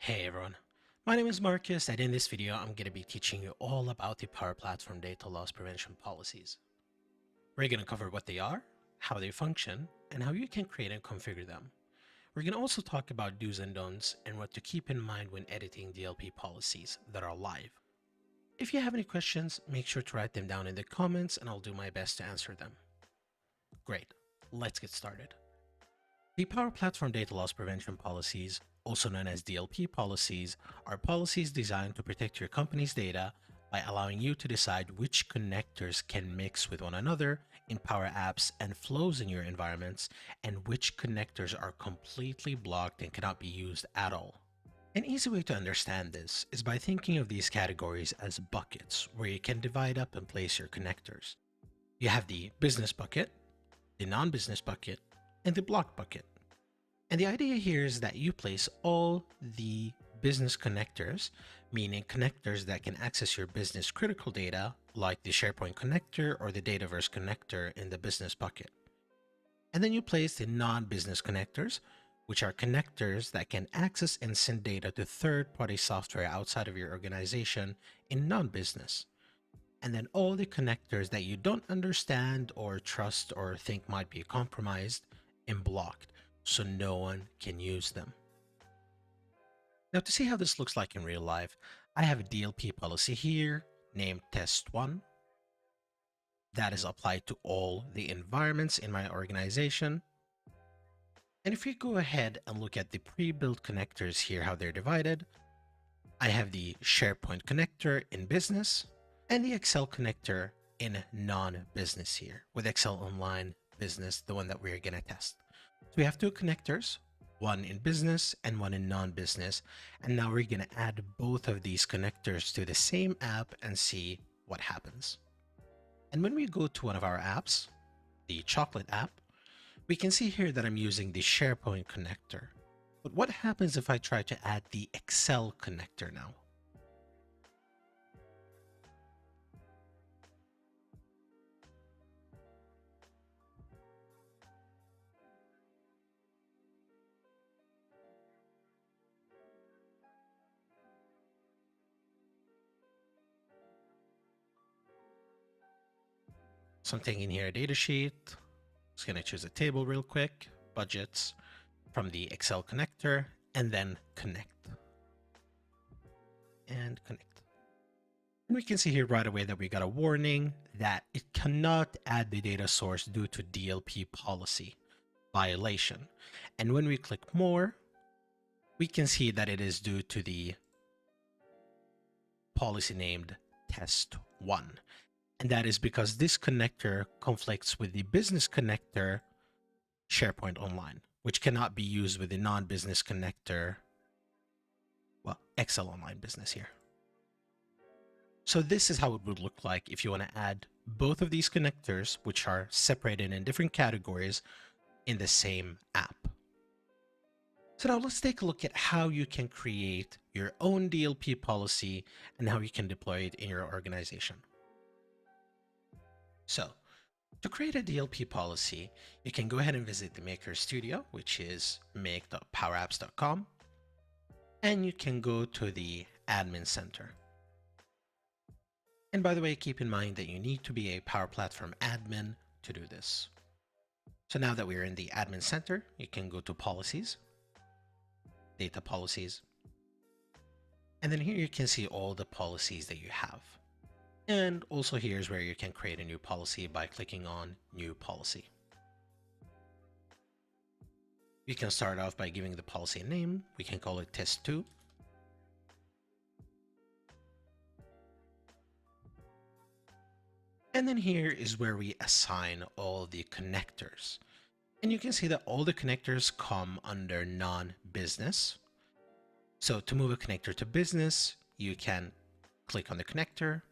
Hey everyone, my name is Marcus and in this video I'm going to be teaching you all about the Power Platform data loss prevention policies. We're going to cover what they are, how they function, and how you can create and configure them. We're going to also talk about do's and don'ts and what to keep in mind when editing DLP policies that are live. If you have any questions, make sure to write them down in the comments and I'll do my best to answer them. Great, let's get started. The Power Platform data loss prevention policies, also known as DLP policies, are policies designed to protect your company's data by allowing you to decide which connectors can mix with one another in Power Apps and flows in your environments, and which connectors are completely blocked and cannot be used at all. An easy way to understand this is by thinking of these categories as buckets where you can divide up and place your connectors. You have the business bucket, the non-business bucket, and the block bucket. And the idea here is that you place all the business connectors, meaning connectors that can access your business critical data, like the SharePoint connector or the Dataverse connector in the business bucket. And then you place the non-business connectors, which are connectors that can access and send data to third-party software outside of your organization in non-business. And then all the connectors that you don't understand or trust or think might be compromised and blocked, so no one can use them. Now, to see how this looks like in real life, I have a DLP policy here named test1 that is applied to all the environments in my organization. And if we go ahead and look at the pre-built connectors here, how they're divided, I have the SharePoint connector in business and the Excel connector in non-business here, with Excel Online Business, the one that we're going to test. So we have two connectors, one in business and one in non-business. And now we're going to add both of these connectors to the same app and see what happens. And when we go to one of our apps, the chocolate app, we can see here that I'm using the SharePoint connector. But what happens if I try to add the Excel connector now? So I'm taking here a data sheet. Just going to choose a table real quick, budgets from the Excel connector, and then connect. And connect. And we can see here right away that we got a warning that it cannot add the data source due to DLP policy violation. And when we click more, we can see that it is due to the policy named test1. And that is because this connector conflicts with the business connector SharePoint Online, which cannot be used with the non-business connector, well, Excel Online Business here. So this is how it would look like if you want to add both of these connectors, which are separated in different categories, in the same app. So now let's take a look at how you can create your own DLP policy and how you can deploy it in your organization. So to create a DLP policy, you can go ahead and visit the Maker Studio, which is make.powerapps.com, and you can go to the Admin Center. And by the way, keep in mind that you need to be a Power Platform admin to do this. So now that we're in the Admin Center, you can go to Policies, Data Policies, and then here you can see all the policies that you have. And also here's where you can create a new policy by clicking on New Policy. You can start off by giving the policy a name. We can call it Test2. And then here is where we assign all the connectors. And you can see that all the connectors come under non-business. So to move a connector to business, you can click on the connector,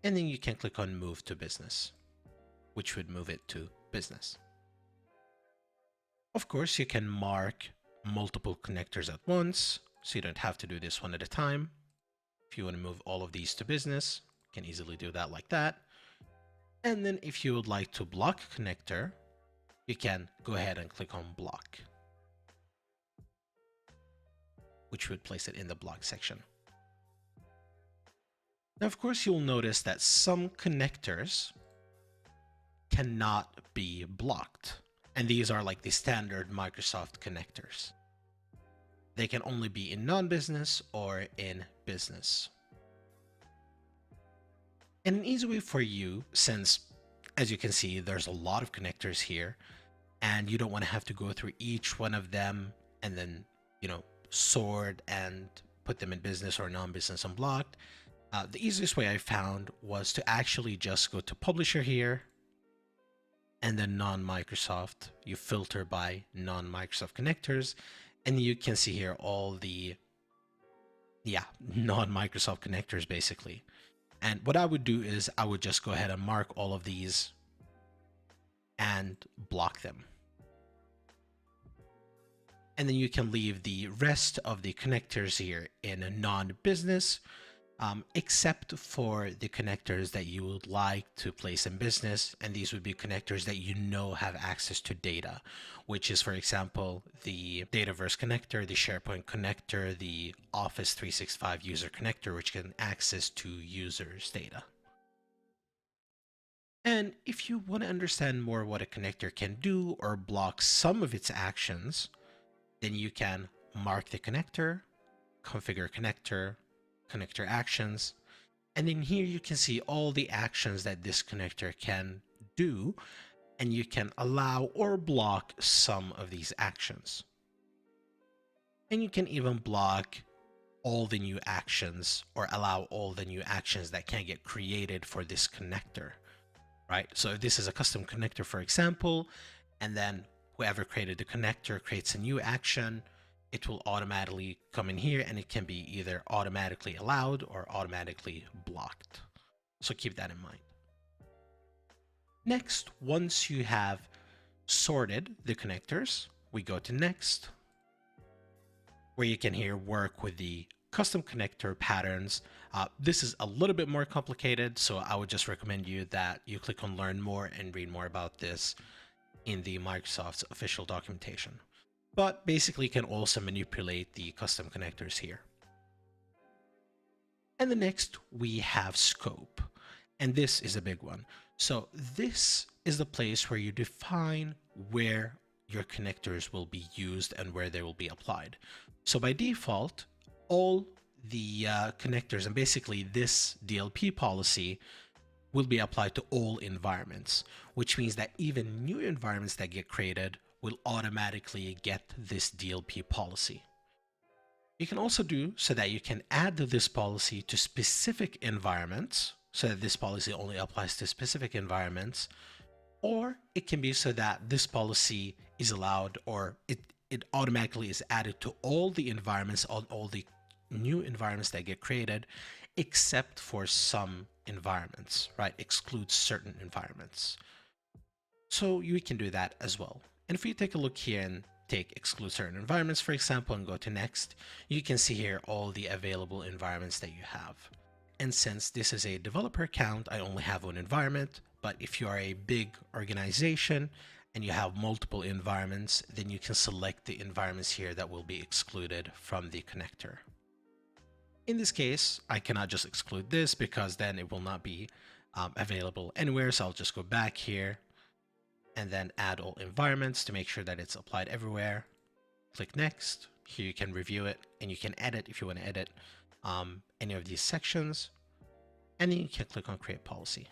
and then you can click on Move to Business, which would move it to business. Of course, you can mark multiple connectors at once, so you don't have to do this one at a time. If you want to move all of these to business, you can easily do that like that. And then if you would like to block a connector, you can go ahead and click on Block. which would place it in the block section. Now, of course, you'll notice that some connectors cannot be blocked. And these are like the standard Microsoft connectors. They can only be in non-business or in business. And an easy way for you, since as you can see, there's a lot of connectors here, and you don't want to have to go through each one of them and then, sort and put them in business or non-business unblocked. The easiest way I found was to actually just go to publisher here and then non-Microsoft. You filter by non-Microsoft connectors, and you can see here all the non-Microsoft connectors basically. And what I would do is I would just go ahead and mark all of these and block them. And then you can leave the rest of the connectors here in a non-business, except for the connectors that you would like to place in business. And these would be connectors that have access to data, which is, for example, the Dataverse connector, the SharePoint connector, the Office 365 user connector, which can access to users' data. And if you want to understand more what a connector can do or block some of its actions, then you can mark the connector, configure connector, connector actions, and in here you can see all the actions that this connector can do, and you can allow or block some of these actions. And you can even block all the new actions or allow all the new actions that can get created for this connector, right? So if this is a custom connector, for example, and then whoever created the connector creates a new action, it will automatically come in here, and it can be either automatically allowed or automatically blocked. So keep that in mind. Next, once you have sorted the connectors, we go to next, where you can here work with the custom connector patterns. This is a little bit more complicated, so I would just recommend you that you click on learn more and read more about this in the Microsoft's official documentation. But basically you can also manipulate the custom connectors here. And the next we have scope, and this is a big one. So this is the place where you define where your connectors will be used and where they will be applied. So by default, all the connectors and basically this DLP policy will be applied to all environments, which means that even new environments that get created will automatically get this DLP policy. You can also do so that you can add this policy to specific environments, so that this policy only applies to specific environments, or it can be so that this policy is allowed, or it automatically is added to all the environments, on all the new environments that get created, except for some environments, right? Exclude certain environments. So you can do that as well. And if you take a look here and take exclude certain environments, for example, and go to next, you can see here all the available environments that you have. And since this is a developer account, I only have one environment, but if you are a big organization and you have multiple environments, then you can select the environments here that will be excluded from the connector. In this case, I cannot just exclude this because then it will not be available anywhere. So I'll just go back here and then add all environments to make sure that it's applied everywhere. Click next. Here you can review it, and you can edit if you want to edit any of these sections. And then you can click on create policy,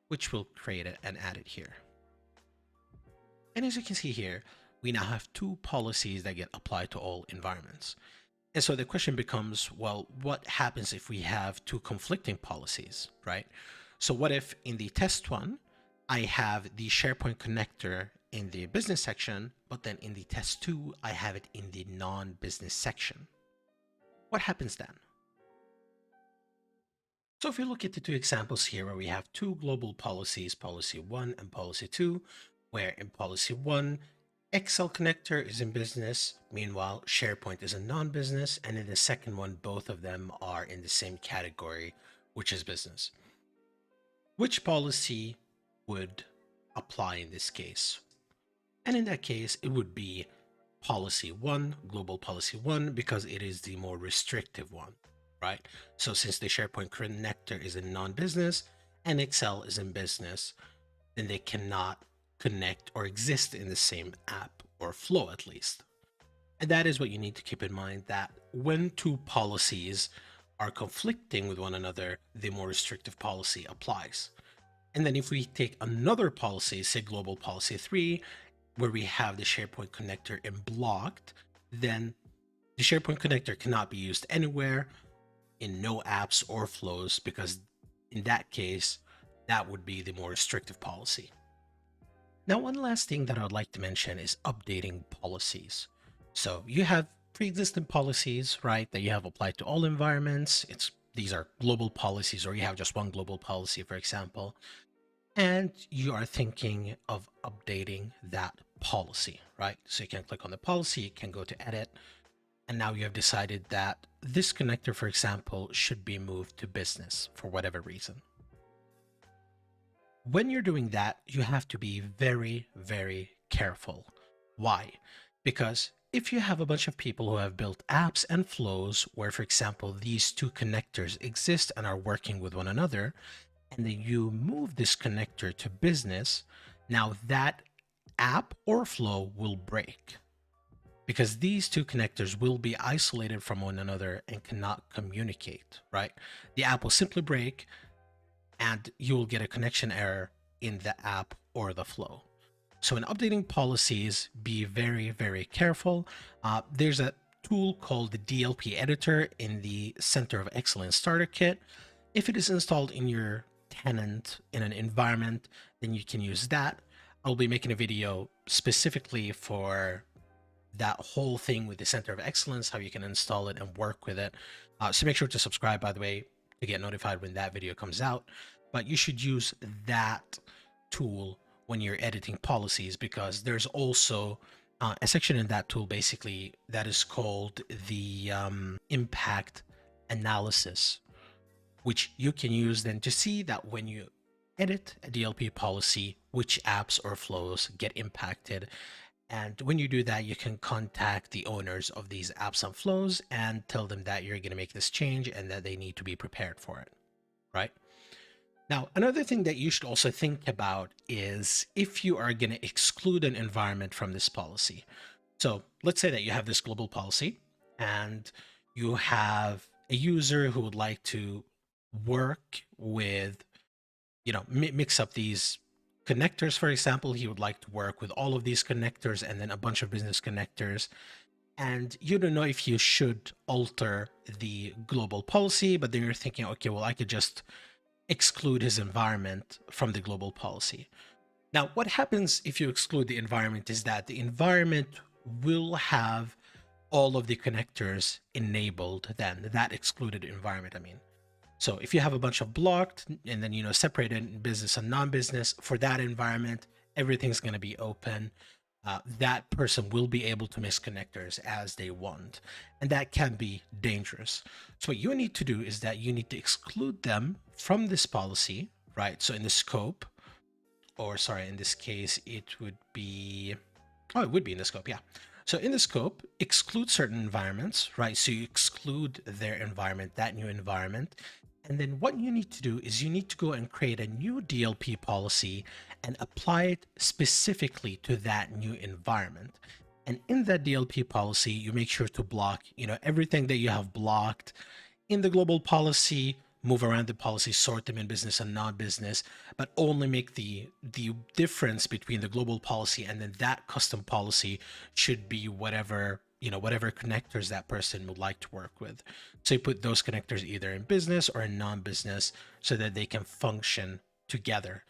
which will create it and add it here. And as you can see here, we now have two policies that get applied to all environments. And so the question becomes, well, what happens if we have two conflicting policies, right? So what if in the test one, I have the SharePoint connector in the business section, but then in the test 2, I have it in the non-business section? What happens then? So if you look at the two examples here where we have two global policies, policy 1 and policy 2, where in policy 1, Excel connector is in business, meanwhile SharePoint is a non-business, and in the second one, both of them are in the same category, which is business. Which policy would apply in this case? And in that case, it would be policy 1, global policy 1, because it is the more restrictive one, right? So since the SharePoint connector is in non-business and Excel is in business, then they cannot connect or exist in the same app or flow at least. And that is what you need to keep in mind, that when two policies are conflicting with one another, the more restrictive policy applies. And then if we take another policy, say global policy 3, where we have the SharePoint connector in blocked, then the SharePoint connector cannot be used anywhere in no apps or flows, because in that case, that would be the more restrictive policy. Now, one last thing that I would like to mention is updating policies. So you have pre-existing policies, right, that you have applied to all environments. These are global policies, or you have just one global policy, for example, and you are thinking of updating that policy, right? So you can click on the policy, you can go to edit, and now you have decided that this connector, for example, should be moved to business for whatever reason. When you're doing that, you have to be very, very careful. Why? Because if you have a bunch of people who have built apps and flows where, for example, these two connectors exist and are working with one another, and then you move this connector to business, now that app or flow will break, because these two connectors will be isolated from one another and cannot communicate, right? The app will simply break and you will get a connection error in the app or the flow. So in updating policies, be very, very careful. There's a tool called the DLP editor in the Center of Excellence Starter Kit. If it is installed in your tenant in an environment, then you can use that. I'll be making a video specifically for that whole thing with the Center of Excellence, how you can install it and work with it. So make sure to subscribe, by the way, to get notified when that video comes out. But you should use that tool when you're editing policies, because there's also a section in that tool basically that is called the impact analysis, which you can use then to see that when you edit a DLP policy, which apps or flows get impacted. And when you do that, you can contact the owners of these apps and flows and tell them that you're going to make this change and that they need to be prepared for it, right? Now, another thing that you should also think about is if you are going to exclude an environment from this policy. So let's say that you have this global policy and you have a user who would like to work with, mix up these connectors. For example, he would like to work with all of these connectors and then a bunch of business connectors. And you don't know if you should alter the global policy, but then you're thinking, okay, well, I could just exclude his environment from the global policy. Now, what happens if you exclude the environment is that the environment will have all of the connectors enabled, then that excluded environment, I mean. So if you have a bunch of blocked and then, separated in business and non-business, for that environment, everything's going to be open. That person will be able to mix connectors as they want, and that can be dangerous. So what you need to do is that you need to exclude them from this policy, right? So in the scope, or sorry, in this case, it would be in the scope, yeah. So in the scope, exclude certain environments, right? So you exclude their environment, that new environment. And then what you need to do is you need to go and create a new DLP policy and apply it specifically to that new environment. And in that DLP policy, you make sure to block, everything that you have blocked in the global policy, move around the policy, sort them in business and non-business, but only make the difference between the global policy and then that custom policy should be whatever connectors that person would like to work with. So you put those connectors either in business or in non-business so that they can function together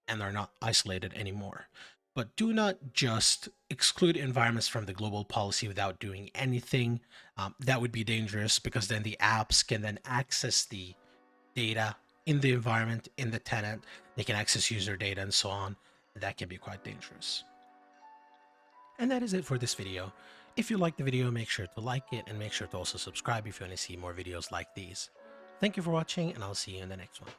and are not isolated anymore. But do not just exclude environments from the global policy without doing anything. That would be dangerous, because then the apps can then access the data in the environment, in the tenant. They can access user data and so on. That can be quite dangerous. And that is it for this video. If you liked the video, make sure to like it and make sure to also subscribe if you want to see more videos like these. Thank you for watching, and I'll see you in the next one.